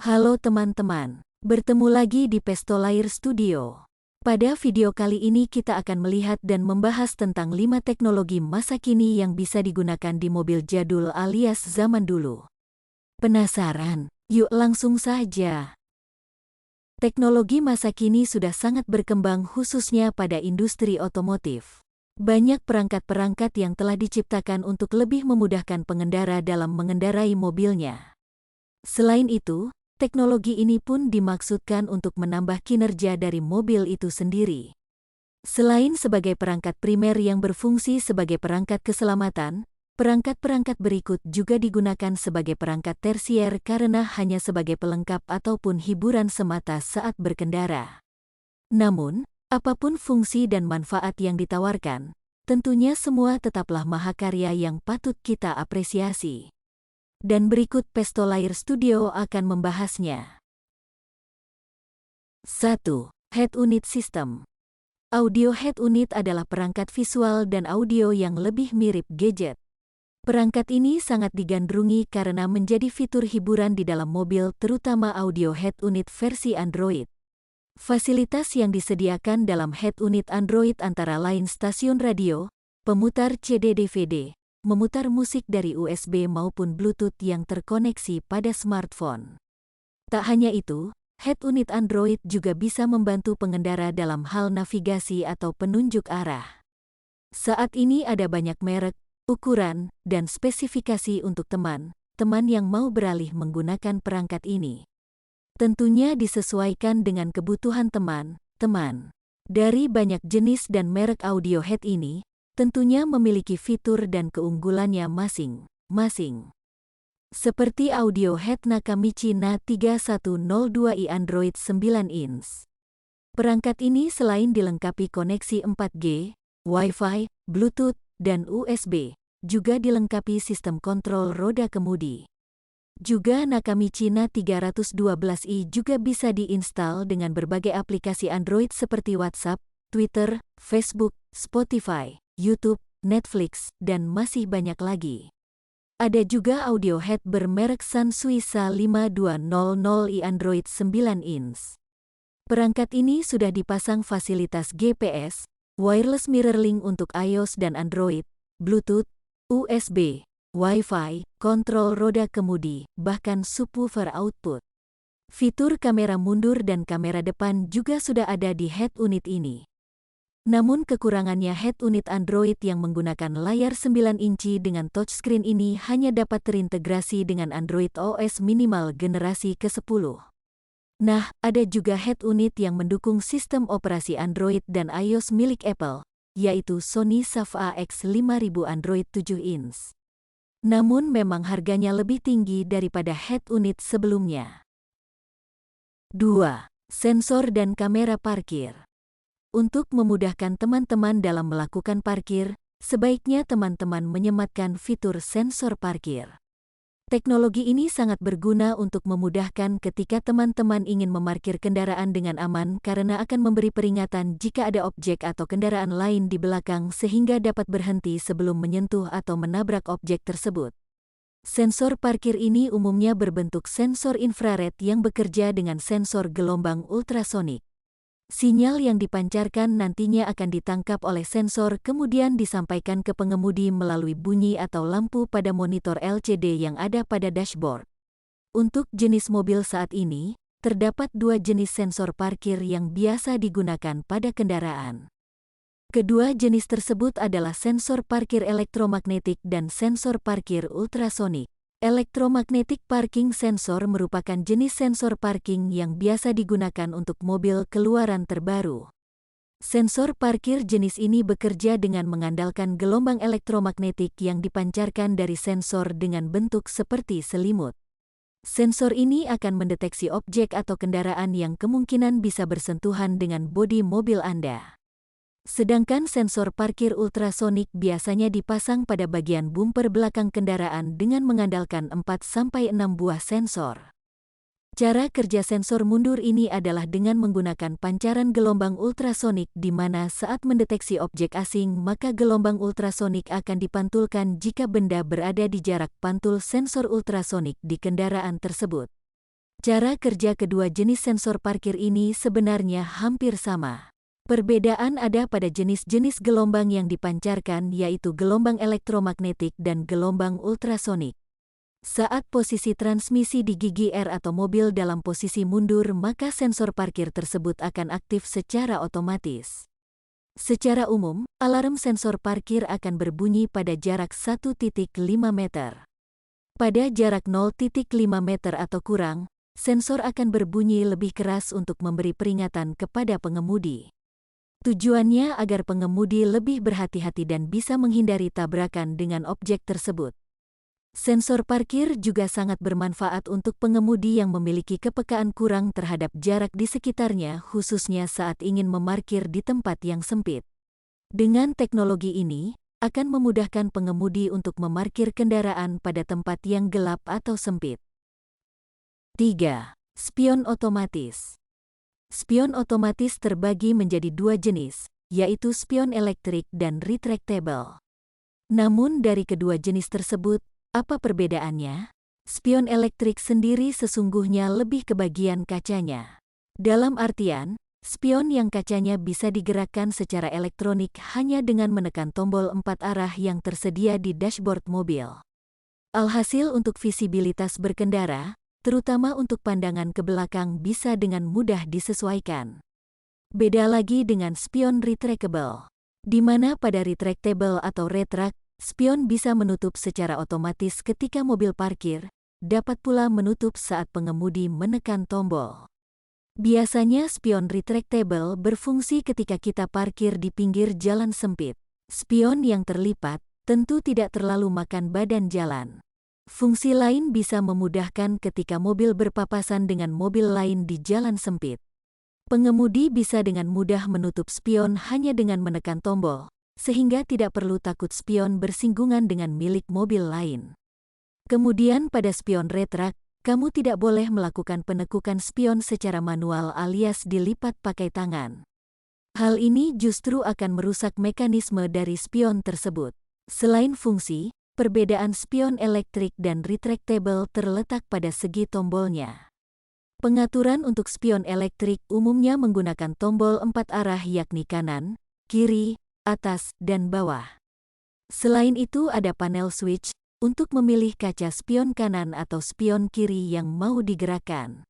Halo teman-teman, bertemu lagi di Pestolair Studio. Pada video kali ini kita akan melihat dan membahas tentang 5 teknologi masa kini yang bisa digunakan di mobil jadul alias zaman dulu. Penasaran? Yuk langsung saja. Teknologi masa kini sudah sangat berkembang khususnya pada industri otomotif. Banyak perangkat-perangkat yang telah diciptakan untuk lebih memudahkan pengendara dalam mengendarai mobilnya. Selain itu, teknologi ini pun dimaksudkan untuk menambah kinerja dari mobil itu sendiri. Selain sebagai perangkat primer yang berfungsi sebagai perangkat keselamatan, perangkat-perangkat berikut juga digunakan sebagai perangkat tersier karena hanya sebagai pelengkap ataupun hiburan semata saat berkendara. Namun, apapun fungsi dan manfaat yang ditawarkan, tentunya semua tetaplah mahakarya yang patut kita apresiasi. Dan berikut Pestolair Studio akan membahasnya. 1. Head Unit System. Audio head unit adalah perangkat visual dan audio yang lebih mirip gadget. Perangkat ini sangat digandrungi karena menjadi fitur hiburan di dalam mobil, terutama audio head unit versi Android. Fasilitas yang disediakan dalam head unit Android antara lain stasiun radio, pemutar CD/DVD, memutar musik dari USB maupun Bluetooth yang terkoneksi pada smartphone. Tak hanya itu, head unit Android juga bisa membantu pengendara dalam hal navigasi atau penunjuk arah. Saat ini ada banyak merek, ukuran, dan spesifikasi untuk teman-teman yang mau beralih menggunakan perangkat ini. Tentunya disesuaikan dengan kebutuhan teman-teman. Dari banyak jenis dan merek audio head ini, tentunya memiliki fitur dan keunggulannya masing-masing. Seperti audio head Nakamichi NA3102i Android 9 inch. Perangkat ini selain dilengkapi koneksi 4G, Wi-Fi, Bluetooth, dan USB, juga dilengkapi sistem kontrol roda kemudi. Juga Nakamichi NA312i juga bisa diinstal dengan berbagai aplikasi Android seperti WhatsApp, Twitter, Facebook, Spotify, YouTube, Netflix, dan masih banyak lagi. Ada juga audio head bermerek Sansuisa 5200i Android 9 inch. Perangkat ini sudah dipasang fasilitas GPS, wireless mirroring untuk iOS dan Android, Bluetooth, USB, Wi-Fi, kontrol roda kemudi, bahkan subwoofer output. Fitur kamera mundur dan kamera depan juga sudah ada di head unit ini. Namun kekurangannya head unit Android yang menggunakan layar 9 inci dengan touchscreen ini hanya dapat terintegrasi dengan Android OS minimal generasi ke-10. Nah, ada juga head unit yang mendukung sistem operasi Android dan iOS milik Apple, yaitu Sony Savva X5000 Android 7 inch. Namun memang harganya lebih tinggi daripada head unit sebelumnya. 2. Sensor dan kamera parkir. Untuk memudahkan teman-teman dalam melakukan parkir, sebaiknya teman-teman menyematkan fitur sensor parkir. Teknologi ini sangat berguna untuk memudahkan ketika teman-teman ingin memarkir kendaraan dengan aman karena akan memberi peringatan jika ada objek atau kendaraan lain di belakang sehingga dapat berhenti sebelum menyentuh atau menabrak objek tersebut. Sensor parkir ini umumnya berbentuk sensor infrared yang bekerja dengan sensor gelombang ultrasonik. Sinyal yang dipancarkan nantinya akan ditangkap oleh sensor kemudian disampaikan ke pengemudi melalui bunyi atau lampu pada monitor LCD yang ada pada dashboard. Untuk jenis mobil saat ini, terdapat 2 jenis sensor parkir yang biasa digunakan pada kendaraan. Kedua jenis tersebut adalah sensor parkir elektromagnetik dan sensor parkir ultrasonik. Electromagnetic Parking Sensor merupakan jenis sensor parking yang biasa digunakan untuk mobil keluaran terbaru. Sensor parkir jenis ini bekerja dengan mengandalkan gelombang elektromagnetik yang dipancarkan dari sensor dengan bentuk seperti selimut. Sensor ini akan mendeteksi objek atau kendaraan yang kemungkinan bisa bersentuhan dengan bodi mobil Anda. Sedangkan sensor parkir ultrasonik biasanya dipasang pada bagian bumper belakang kendaraan dengan mengandalkan 4-6 buah sensor. Cara kerja sensor mundur ini adalah dengan menggunakan pancaran gelombang ultrasonik di mana saat mendeteksi objek asing maka gelombang ultrasonik akan dipantulkan jika benda berada di jarak pantul sensor ultrasonik di kendaraan tersebut. Cara kerja kedua jenis sensor parkir ini sebenarnya hampir sama. Perbedaan ada pada jenis-jenis gelombang yang dipancarkan, yaitu gelombang elektromagnetik dan gelombang ultrasonik. Saat posisi transmisi di gigi R atau mobil dalam posisi mundur, maka sensor parkir tersebut akan aktif secara otomatis. Secara umum, alarm sensor parkir akan berbunyi pada jarak 1,5 meter. Pada jarak 0,5 meter atau kurang, sensor akan berbunyi lebih keras untuk memberi peringatan kepada pengemudi. Tujuannya agar pengemudi lebih berhati-hati dan bisa menghindari tabrakan dengan objek tersebut. Sensor parkir juga sangat bermanfaat untuk pengemudi yang memiliki kepekaan kurang terhadap jarak di sekitarnya, khususnya saat ingin memarkir di tempat yang sempit. Dengan teknologi ini, akan memudahkan pengemudi untuk memarkir kendaraan pada tempat yang gelap atau sempit. 3. Spion otomatis. Spion otomatis terbagi menjadi dua jenis, yaitu spion elektrik dan retractable. Namun dari kedua jenis tersebut, apa perbedaannya? Spion elektrik sendiri sesungguhnya lebih ke bagian kacanya. Dalam artian, spion yang kacanya bisa digerakkan secara elektronik hanya dengan menekan tombol 4 arah yang tersedia di dashboard mobil. Alhasil untuk visibilitas berkendara, terutama untuk pandangan ke belakang, bisa dengan mudah disesuaikan. Beda lagi dengan spion retractable, di mana pada retractable atau retract, spion bisa menutup secara otomatis ketika mobil parkir, dapat pula menutup saat pengemudi menekan tombol. Biasanya spion retractable berfungsi ketika kita parkir di pinggir jalan sempit. Spion yang terlipat tentu tidak terlalu makan badan jalan. Fungsi lain bisa memudahkan ketika mobil berpapasan dengan mobil lain di jalan sempit. Pengemudi bisa dengan mudah menutup spion hanya dengan menekan tombol, sehingga tidak perlu takut spion bersinggungan dengan milik mobil lain. Kemudian pada spion retract, kamu tidak boleh melakukan penekukan spion secara manual alias dilipat pakai tangan. Hal ini justru akan merusak mekanisme dari spion tersebut. Selain fungsi, perbedaan spion elektrik dan retractable terletak pada segi tombolnya. Pengaturan untuk spion elektrik umumnya menggunakan tombol 4 arah, yakni kanan, kiri, atas, dan bawah. Selain itu ada panel switch untuk memilih kaca spion kanan atau spion kiri yang mau digerakkan.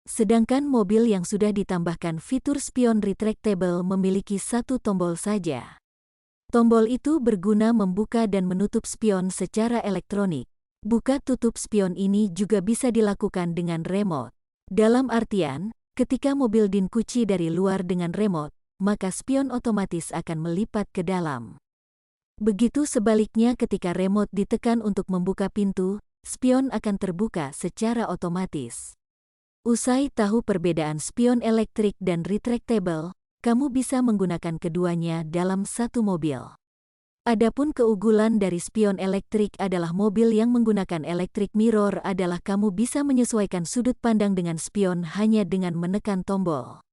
Sedangkan mobil yang sudah ditambahkan fitur spion retractable memiliki satu tombol saja. Tombol itu berguna membuka dan menutup spion secara elektronik. Buka tutup spion ini juga bisa dilakukan dengan remote. Dalam artian, ketika mobil dikunci dari luar dengan remote, maka spion otomatis akan melipat ke dalam. Begitu sebaliknya, ketika remote ditekan untuk membuka pintu, spion akan terbuka secara otomatis. Usai tahu perbedaan spion elektrik dan retractable, kamu bisa menggunakan keduanya dalam satu mobil. Adapun keunggulan dari spion elektrik adalah mobil yang menggunakan electric mirror adalah kamu bisa menyesuaikan sudut pandang dengan spion hanya dengan menekan tombol.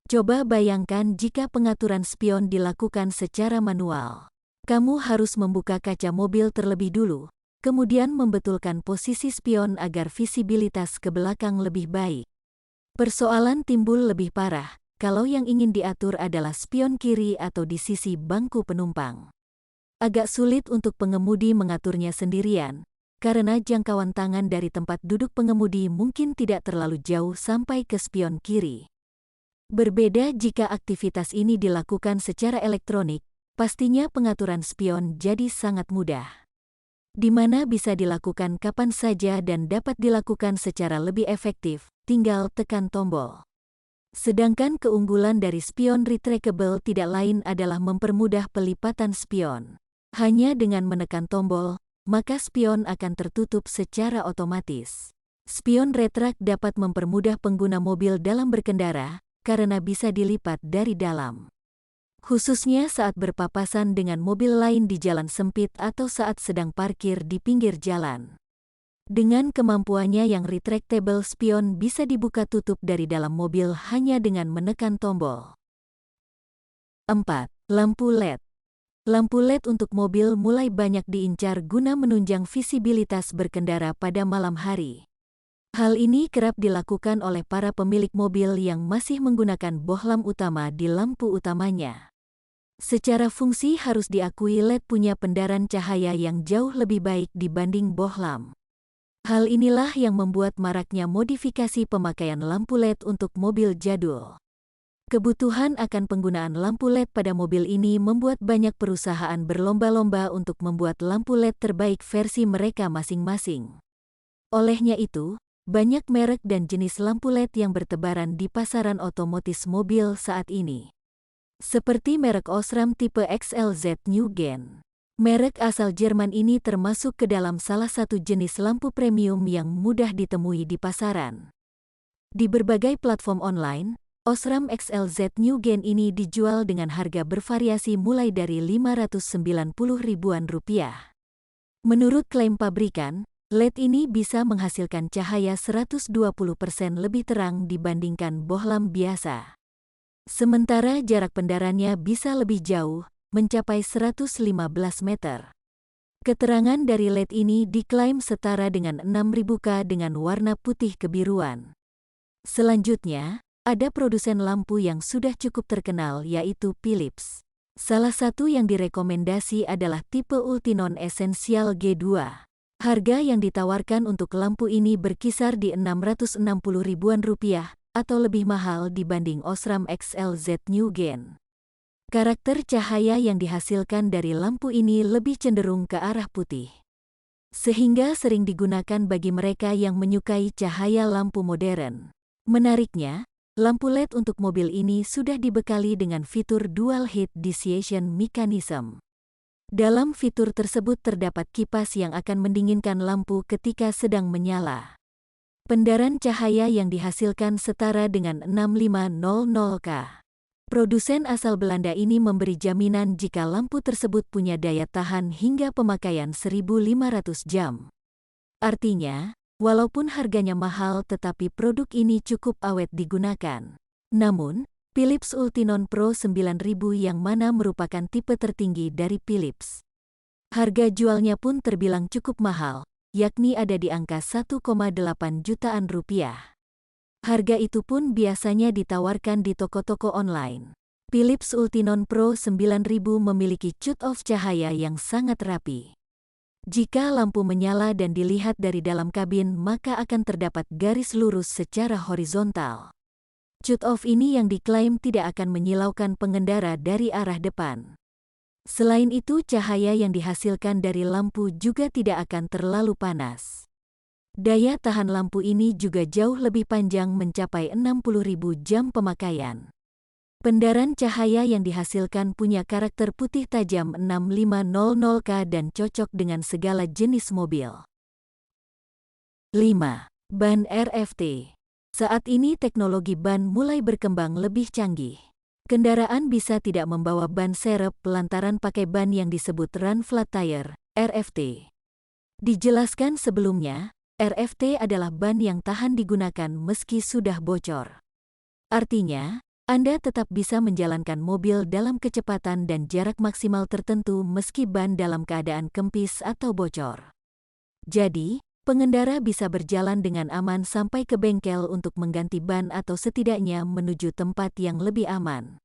Coba bayangkan jika pengaturan spion dilakukan secara manual. Kamu harus membuka kaca mobil terlebih dulu, kemudian membetulkan posisi spion agar visibilitas ke belakang lebih baik. Persoalan timbul lebih parah kalau yang ingin diatur adalah spion kiri atau di sisi bangku penumpang. Agak sulit untuk pengemudi mengaturnya sendirian, karena jangkauan tangan dari tempat duduk pengemudi mungkin tidak terlalu jauh sampai ke spion kiri. Berbeda jika aktivitas ini dilakukan secara elektronik, pastinya pengaturan spion jadi sangat mudah. Di mana bisa dilakukan kapan saja dan dapat dilakukan secara lebih efektif, tinggal tekan tombol. Sedangkan keunggulan dari spion retractable tidak lain adalah mempermudah pelipatan spion. Hanya dengan menekan tombol, maka spion akan tertutup secara otomatis. Spion retract dapat mempermudah pengguna mobil dalam berkendara, karena bisa dilipat dari dalam. Khususnya saat berpapasan dengan mobil lain di jalan sempit atau saat sedang parkir di pinggir jalan. Dengan kemampuannya yang retractable, spion bisa dibuka tutup dari dalam mobil hanya dengan menekan tombol. 4. Lampu LED. Lampu LED untuk mobil mulai banyak diincar guna menunjang visibilitas berkendara pada malam hari. Hal ini kerap dilakukan oleh para pemilik mobil yang masih menggunakan bohlam utama di lampu utamanya. Secara fungsi harus diakui LED punya pendaran cahaya yang jauh lebih baik dibanding bohlam. Hal inilah yang membuat maraknya modifikasi pemakaian lampu LED untuk mobil jadul. Kebutuhan akan penggunaan lampu LED pada mobil ini membuat banyak perusahaan berlomba-lomba untuk membuat lampu LED terbaik versi mereka masing-masing. Olehnya itu, banyak merek dan jenis lampu LED yang bertebaran di pasaran otomotif mobil saat ini. Seperti merek Osram tipe XLZ New Gen. Merek asal Jerman ini termasuk ke dalam salah satu jenis lampu premium yang mudah ditemui di pasaran. Di berbagai platform online, Osram XLZ New Gen ini dijual dengan harga bervariasi mulai dari Rp590.000-an. Menurut klaim pabrikan, LED ini bisa menghasilkan cahaya 120% lebih terang dibandingkan bohlam biasa. Sementara jarak pendarannya bisa lebih jauh, mencapai 115 meter. Keterangan dari LED ini diklaim setara dengan 6.000 K dengan warna putih kebiruan. Selanjutnya, ada produsen lampu yang sudah cukup terkenal yaitu Philips. Salah satu yang direkomendasi adalah tipe Ultinon Essential G2. Harga yang ditawarkan untuk lampu ini berkisar di Rp660.000-an atau lebih mahal dibanding Osram XLZ New Gen. Karakter cahaya yang dihasilkan dari lampu ini lebih cenderung ke arah putih, sehingga sering digunakan bagi mereka yang menyukai cahaya lampu modern. Menariknya, lampu LED untuk mobil ini sudah dibekali dengan fitur Dual Heat Dissipation Mechanism. Dalam fitur tersebut terdapat kipas yang akan mendinginkan lampu ketika sedang menyala. Pendaran cahaya yang dihasilkan setara dengan 6500 K. Produsen asal Belanda ini memberi jaminan jika lampu tersebut punya daya tahan hingga pemakaian 1.500 jam. Artinya, walaupun harganya mahal tetapi produk ini cukup awet digunakan. Namun, Philips Ultinon Pro 9000 yang mana merupakan tipe tertinggi dari Philips. Harga jualnya pun terbilang cukup mahal, yakni ada di angka 1,8 jutaan rupiah. Harga itu pun biasanya ditawarkan di toko-toko online. Philips Ultinon Pro 9000 memiliki cut-off cahaya yang sangat rapi. Jika lampu menyala dan dilihat dari dalam kabin maka akan terdapat garis lurus secara horizontal. Cut-off ini yang diklaim tidak akan menyilaukan pengendara dari arah depan. Selain itu, cahaya yang dihasilkan dari lampu juga tidak akan terlalu panas. Daya tahan lampu ini juga jauh lebih panjang mencapai 60.000 jam pemakaian. Pendaran cahaya yang dihasilkan punya karakter putih tajam 6500 K dan cocok dengan segala jenis mobil. 5. Ban RFT. Saat ini teknologi ban mulai berkembang lebih canggih. Kendaraan bisa tidak membawa ban serep lantaran pakai ban yang disebut Run Flat Tire, RFT. Dijelaskan sebelumnya, RFT adalah ban yang tahan digunakan meski sudah bocor. Artinya, Anda tetap bisa menjalankan mobil dalam kecepatan dan jarak maksimal tertentu meski ban dalam keadaan kempis atau bocor. Jadi, pengendara bisa berjalan dengan aman sampai ke bengkel untuk mengganti ban atau setidaknya menuju tempat yang lebih aman.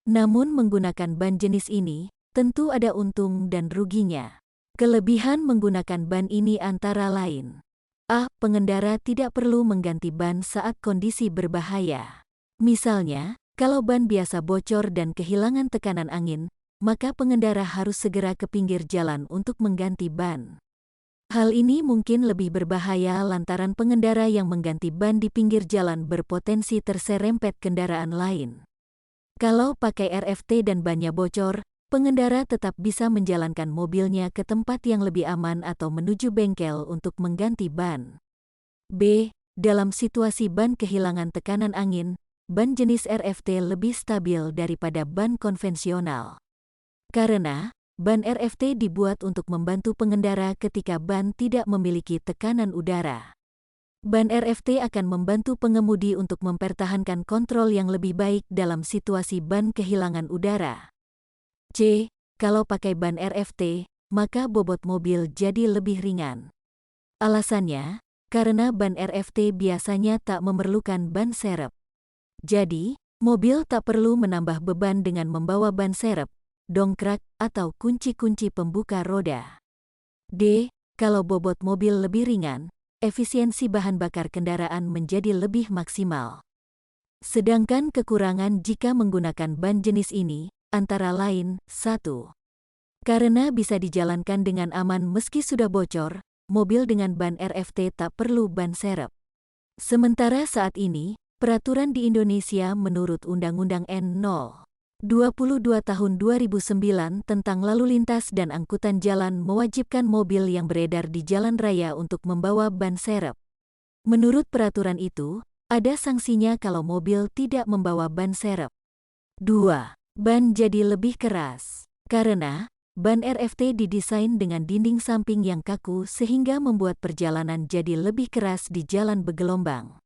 Namun menggunakan ban jenis ini, tentu ada untung dan ruginya. Kelebihan menggunakan ban ini antara lain: A. Pengendara tidak perlu mengganti ban saat kondisi berbahaya. Misalnya, kalau ban biasa bocor dan kehilangan tekanan angin, maka pengendara harus segera ke pinggir jalan untuk mengganti ban. Hal ini mungkin lebih berbahaya lantaran pengendara yang mengganti ban di pinggir jalan berpotensi terserempet kendaraan lain. Kalau pakai RFT dan bannya bocor, pengendara tetap bisa menjalankan mobilnya ke tempat yang lebih aman atau menuju bengkel untuk mengganti ban. B. Dalam situasi ban kehilangan tekanan angin, ban jenis RFT lebih stabil daripada ban konvensional. Karena ban RFT dibuat untuk membantu pengendara ketika ban tidak memiliki tekanan udara. Ban RFT akan membantu pengemudi untuk mempertahankan kontrol yang lebih baik dalam situasi ban kehilangan udara. C. Kalau pakai ban RFT, maka bobot mobil jadi lebih ringan. Alasannya, karena ban RFT biasanya tak memerlukan ban serep. Jadi, mobil tak perlu menambah beban dengan membawa ban serep, dongkrak, atau kunci-kunci pembuka roda. D. Kalau bobot mobil lebih ringan, efisiensi bahan bakar kendaraan menjadi lebih maksimal. Sedangkan kekurangan jika menggunakan ban jenis ini, antara lain, 1. Karena bisa dijalankan dengan aman meski sudah bocor, mobil dengan ban RFT tak perlu ban serep. Sementara saat ini, peraturan di Indonesia menurut Undang-Undang N. 22 Tahun 2009 tentang Lalu Lintas dan Angkutan Jalan mewajibkan mobil yang beredar di jalan raya untuk membawa ban serep. Menurut peraturan itu, ada sanksinya kalau mobil tidak membawa ban serep. 2. Ban jadi lebih keras. Karena ban RFT didesain dengan dinding samping yang kaku sehingga membuat perjalanan jadi lebih keras di jalan bergelombang.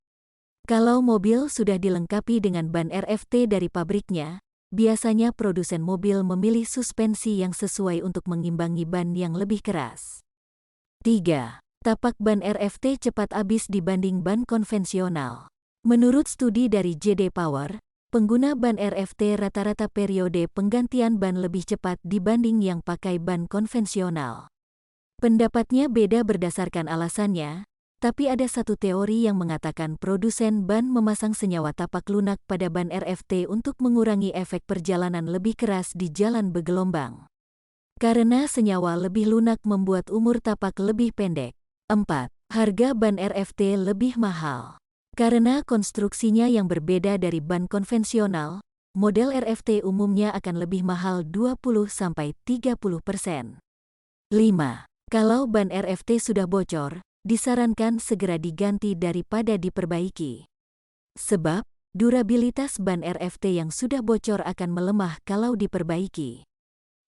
Kalau mobil sudah dilengkapi dengan ban RFT dari pabriknya, biasanya produsen mobil memilih suspensi yang sesuai untuk mengimbangi ban yang lebih keras. 3. Tapak ban RFT cepat habis dibanding ban konvensional. Menurut studi dari JD Power, pengguna ban RFT rata-rata periode penggantian ban lebih cepat dibanding yang pakai ban konvensional. Pendapatnya beda berdasarkan alasannya, tapi ada satu teori yang mengatakan produsen ban memasang senyawa tapak lunak pada ban RFT untuk mengurangi efek perjalanan lebih keras di jalan bergelombang. Karena senyawa lebih lunak membuat umur tapak lebih pendek. 4. Harga ban RFT lebih mahal. Karena konstruksinya yang berbeda dari ban konvensional, model RFT umumnya akan lebih mahal 20–30%. 5. Kalau ban RFT sudah bocor, disarankan segera diganti daripada diperbaiki. Sebab, durabilitas ban RFT yang sudah bocor akan melemah kalau diperbaiki.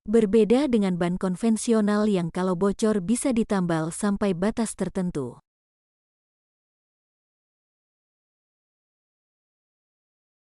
Berbeda dengan ban konvensional yang kalau bocor bisa ditambal sampai batas tertentu.